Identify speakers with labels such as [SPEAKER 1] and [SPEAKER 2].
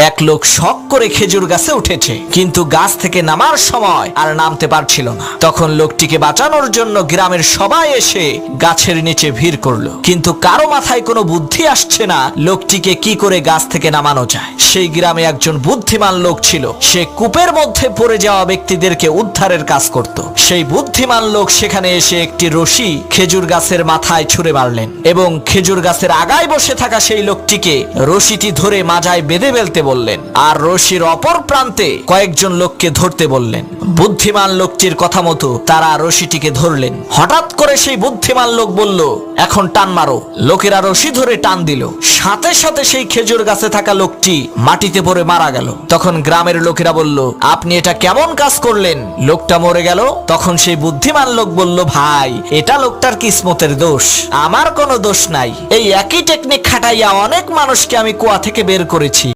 [SPEAKER 1] এক লোক শখ করে খেজুর গাছে উঠেছে, কিন্তু গাছ থেকে নামার সময় আর নামতে পারছিল না। তখন লোকটিকে বাঁচানোর জন্য গ্রামের সবাই এসে গাছের নিচে ভিড় করলো, কিন্তু কারো মাথায় কোনো বুদ্ধি আসছে না লোকটিকে কি করে গাছ থেকে নামানো যায়। সেই গ্রামে একজন বুদ্ধিমান লোক ছিল, সে কূপের মধ্যে পড়ে যাওয়া ব্যক্তিদেরকে উদ্ধারের কাজ করত। সেই বুদ্ধিমান লোক সেখানে এসে একটি রশি খেজুর গাছের মাথায় ছুঁড়ে মারলেন এবং খেজুর গাছের আগায় বসে থাকা সেই লোকটিকে রশিটি ধরে মাজায় বেঁধে ফেলতে বললেন, আর রশির অপর প্রান্তে কয়েকজন লোককে ধরতে বললেন। বুদ্ধিমান লোকটির কথা মতো তারা রশিটিকে ধরলেন। হঠাৎ করে সেই বুদ্ধিমান লোক বলল, এখন টান মারো। লোকেরা রশি ধরে টান দিল, সাথে সাথে সেই খেজুর গাছে থাকা লোকটি মাটিতে পড়ে মারা গেল। তখন গ্রামের লোকেরা বলল, আপনি এটা কেমন কাজ করলেন? লোকটা মরে গেল। তখন সেই বুদ্ধিমান লোক বলল, ভাই, এটা লোকটার কিসমতের দোষ, আমার কোনো দোষ নাই। এই একই টেকনিক খাটাইয়া অনেক মানুষকে আমি কুয়া থেকে বের করেছি।